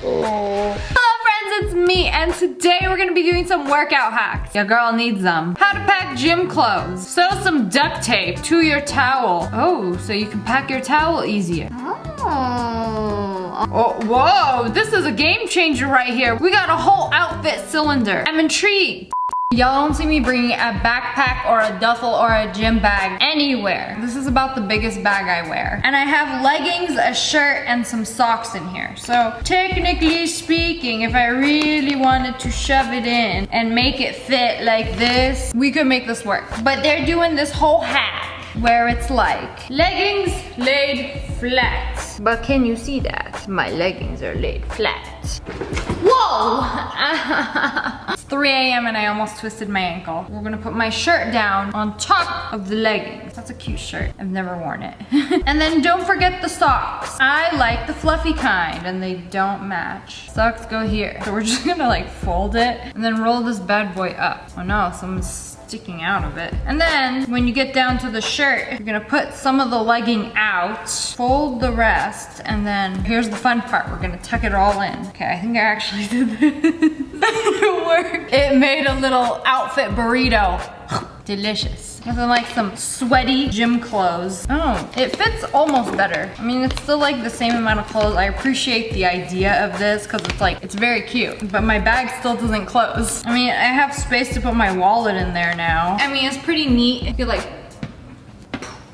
Hello friends, it's me, and today we're gonna be doing some workout hacks. Your girl needs them. How to pack gym clothes. Sew some duct tape to your towel. Oh, so you can pack your towel easier. Oh, whoa, this is a game changer right here. We got a whole outfit cylinder. I'm intrigued. Y'all don't see me bringing a backpack or a duffel or a gym bag anywhere. This is about the biggest bag I wear. And I have leggings, a shirt, and some socks in here. So technically speaking, if I really wanted to shove it in and make it fit like this, we could make this work. But they're doing this whole hack where it's like leggings laid flat. But can you see that? My leggings are laid flat. Whoa! It's 3 a.m. and I almost twisted my ankle. We're gonna put my shirt down on top of the leggings. That's a cute shirt. I've never worn it. And then don't forget the socks. I like the fluffy kind and they don't match. Socks go here. So we're just gonna like fold it and then roll this bad boy up. Oh no, something's sticking out of it. And then when you get down to the shirt, you're gonna put some of the legging out, fold the rest, and then here's the fun part. We're gonna tuck it all in. Okay, I think I actually did this. It worked. It made a little outfit burrito. Delicious. Nothing like some sweaty gym clothes. Oh, it fits almost better. I mean, it's still like the same amount of clothes. I appreciate the idea of this because it's like, it's very cute, but my bag still doesn't close. I mean, I have space to put my wallet in there now. I mean, it's pretty neat. If you like,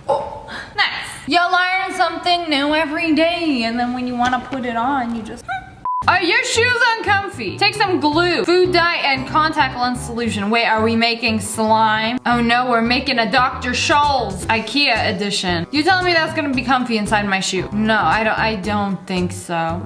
oh, nice. You'll learn something new every day, and then when you want to put it on, you just, are your shoes uncomfy? Take some glue, food dye, and contact lens solution. Wait, are we making slime? Oh no, we're making a Dr. Scholl's IKEA edition. You telling me that's gonna be comfy inside my shoe? No, I don't think so.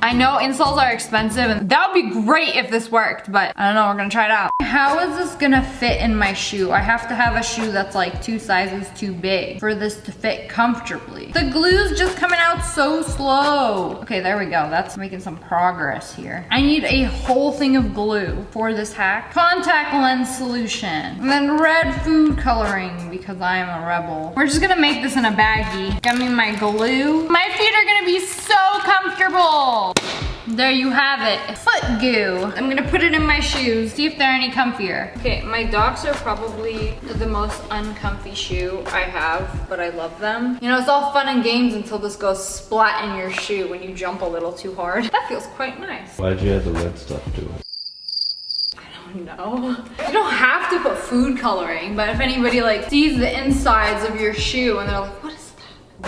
I know insoles are expensive and that would be great if this worked, but I don't know, we're gonna try it out. How is this gonna fit in my shoe? I have to have a shoe that's like 2 sizes too big for this to fit comfortably. The glue's just coming out so slow. Okay, there we go. That's making some progress here. I need a whole thing of glue for this hack. Contact lens solution. And then red food coloring because I am a rebel. We're just gonna make this in a baggie. Got me my glue. My feet are gonna be so comfortable. There you have it. Foot goo. I'm gonna put it in my shoes, see if they're any comfier. Okay, my docs are probably the most uncomfy shoe I have, but I love them. You know, it's all fun and games until this goes splat in your shoe when you jump a little too hard. That feels quite nice. Why did you add the red stuff to it? No. You don't have to put food coloring, but if anybody like sees the insides of your shoe and they're like, what is that?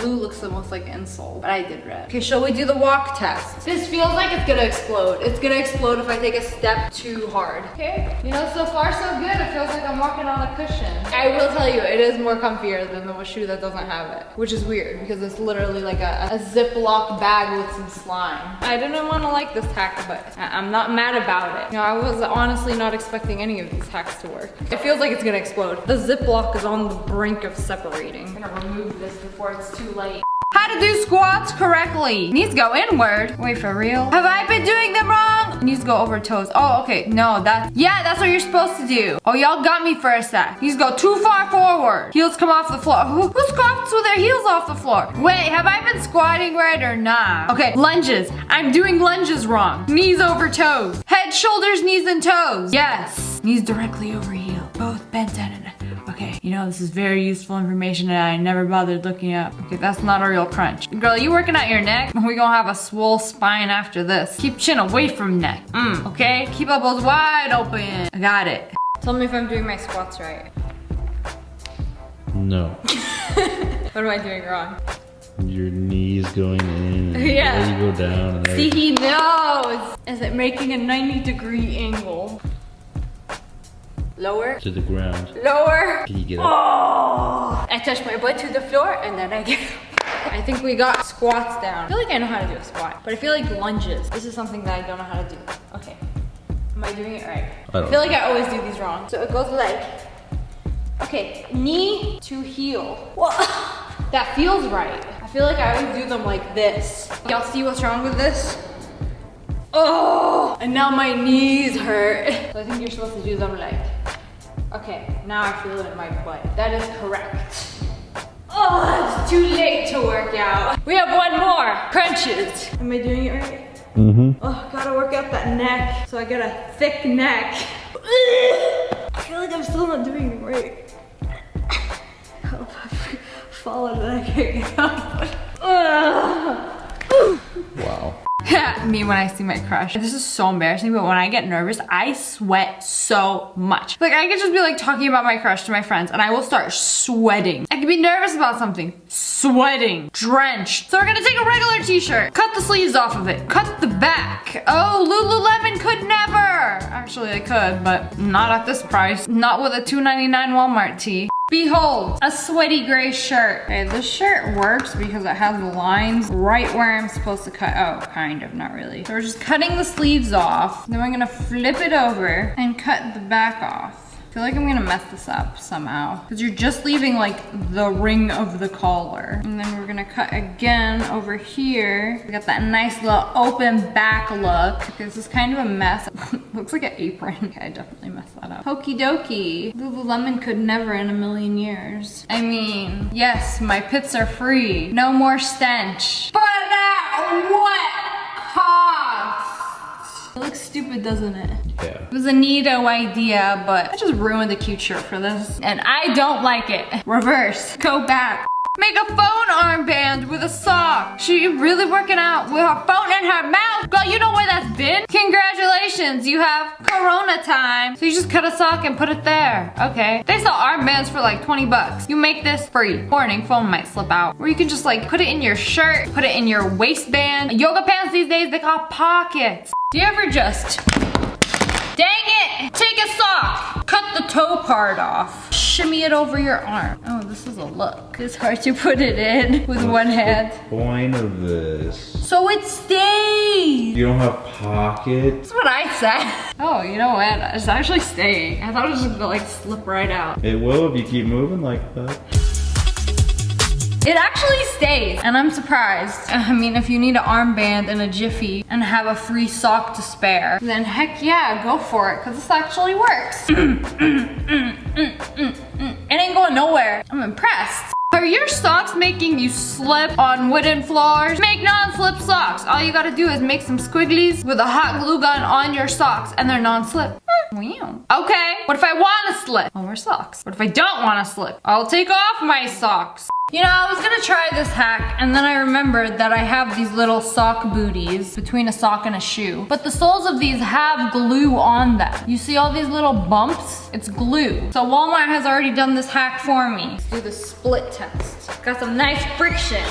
Blue looks almost like insole, but I did red. Okay, shall we do the walk test? This feels like it's gonna explode. It's gonna explode if I take a step too hard. Okay, you know, so far so good. It feels like I'm walking on a cushion. I will tell you, it is more comfier than the shoe that doesn't have it, which is weird because it's literally like a Ziploc bag with some slime. I didn't want to like this hack, but I'm not mad about it. You know, I was honestly not expecting any of these hacks to work. It feels like it's gonna explode. The Ziploc is on the brink of separating. I'm gonna remove this before it's too late. How to do squats correctly. Knees go inward. Wait, for real? Have I been doing them wrong? Knees go over toes. Oh, okay. No, that's what you're supposed to do. Oh, y'all got me for a sec. Knees go too far forward. Heels come off the floor. Who squats with their heels off the floor? Wait, have I been squatting right or not? Okay, lunges. I'm doing lunges wrong. Knees over toes. Head, shoulders, knees, and toes. Yes. Knees directly over heel. Both bent down. Okay, you know, this is very useful information and I never bothered looking up. Okay, that's not a real crunch. Girl, you working out your neck? We gonna have a swole spine after this. Keep chin away from neck. Okay? Keep elbows wide open. I got it. Tell me if I'm doing my squats right. No. What am I doing wrong? Your knees going in and yeah. you go down. And see, he knows. Is it making a 90-degree angle? Lower. To the ground. Lower. Can you get up? Oh! I touch my butt to the floor and then I get up. I think we got squats down. I feel like I know how to do a squat, but I feel like lunges. This is something that I don't know how to do. Okay. Am I doing it right? I feel like I always do these wrong. So it goes like, okay, knee to heel. Whoa. That feels right. I feel like I always do them like this. Y'all see what's wrong with this? Oh, and now my knees hurt. So I think you're supposed to do them like, okay, now I feel it in my butt. That is correct. Oh, it's too late to work out. We have one more, crunches. Am I doing it right? Oh, gotta work out that neck. So I got a thick neck. I feel like I'm still not doing it right. I hope I fall and I can't get up. Wow. Me when I see my crush. This is so embarrassing, but when I get nervous, I sweat so much. Like I could just be like talking about my crush to my friends and I will start sweating. I could be nervous about something, sweating, drenched. So we're gonna take a regular t-shirt, cut the sleeves off of it, cut the back. Oh, Lululemon could never. Actually I could, but not at this price. Not with a $2.99 Walmart tee. Behold, a sweaty gray shirt. Okay, this shirt works because it has the lines right where I'm supposed to cut. Oh, kind of, not really. So we're just cutting the sleeves off. Then we're gonna flip it over and cut the back off. I feel like I'm gonna mess this up somehow because you're just leaving like the ring of the collar. And then we're gonna cut again over here. We got that nice little open back look. Okay, this is kind of a mess. Looks like an apron. Okay, I definitely messed that up. Hokey dokey. Lululemon could never in a million years. I mean, yes, my pits are free. No more stench. But at what cost? It looks stupid, doesn't it? Yeah. It was a neato idea, but I just ruined a cute shirt for this. And I don't like it. Reverse. Go back. Make a phone armband with a sock. She really working out with her phone in her mouth. Girl, you know where that's been? Congratulations, you have Corona time. So you just cut a sock and put it there. Okay. They sell armbands for like 20 bucks. You make this free. Warning, phone might slip out. Or you can just like put it in your shirt, put it in your waistband. Yoga pants these days, they got pockets. Do you ever just, dang it, take a sock, cut the toe part off, shimmy it over your arm. Oh, this is a look. It's hard to put it in with one hand. What's the point of this? So it stays. You don't have pockets? That's what I said. Oh, you know what? It's actually staying. I thought it was just gonna like slip right out. It will if you keep moving like that. It actually stays, and I'm surprised. I mean, if you need an armband in a jiffy and have a free sock to spare, then heck yeah, go for it, because this actually works. It ain't going nowhere. I'm impressed. Are your socks making you slip on wooden floors? Make non-slip socks. All you gotta do is make some squigglies with a hot glue gun on your socks, and they're non-slip. Wow. Okay, what if I wanna slip? I'll wear socks. What if I don't wanna slip? I'll take off my socks. You know, I was gonna try this hack and then I remembered that I have these little sock booties between a sock and a shoe. But the soles of these have glue on them. You see all these little bumps? It's glue. So Walmart has already done this hack for me. Let's do the split test. Got some nice friction.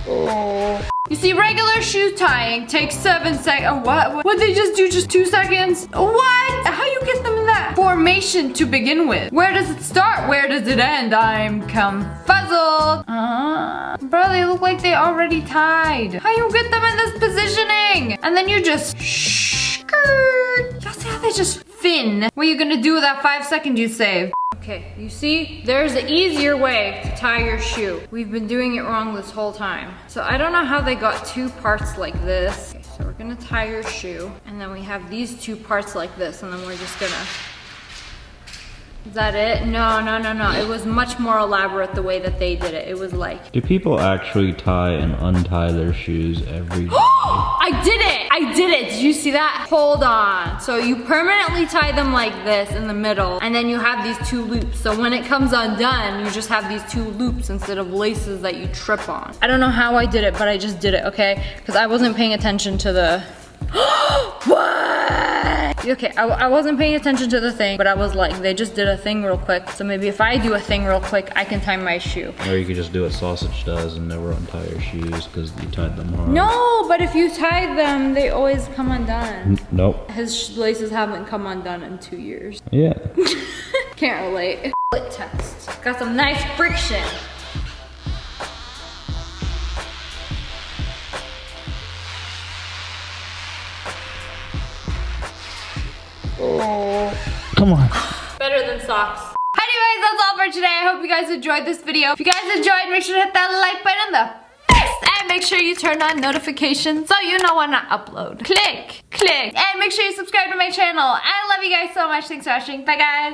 Oh. You see, regular shoe tying takes 7 seconds. What? What'd they just do? Just 2 seconds? What? How you get them in that formation to begin with? Where does it start? Where does it end? I'm confuzzled. Bro, they look like they already tied. How you get them in this positioning? And then you just skirt. Y'all see how they just fin? What are you gonna do with that 5 seconds you saved? Okay, you see, there's an easier way to tie your shoe. We've been doing it wrong this whole time. So I don't know how they got 2 parts like this. Okay, so we're gonna tie your shoe, and then we have these 2 parts like this, and then we're just gonna, is that it? No. It was much more elaborate the way that they did it. It was like, Do people actually tie and untie their shoes every day? I did it! Did you see that? Hold on. So you permanently tie them like this in the middle, and then you have these 2 loops. So when it comes undone, you just have these 2 loops instead of laces that you trip on. I don't know how I did it, but I just did it, okay? Because I wasn't paying attention to the... What? Okay, I wasn't paying attention to the thing, but I was like, they just did a thing real quick. So maybe if I do a thing real quick, I can tie my shoe. Or you could just do what Sausage does and never untie your shoes because you tied them hard. No, but if you tie them, they always come undone. Nope. His laces haven't come undone in 2 years. Yeah. Can't relate. Split test. Got some nice friction. Oh. Come on. Better than socks. Anyways, that's all for today. I hope you guys enjoyed this video. If you guys enjoyed, make sure to hit that like button in the face and make sure you turn on notifications so you know when I upload. Click, and make sure you subscribe to my channel. I love you guys so much. Thanks for watching. Bye, guys.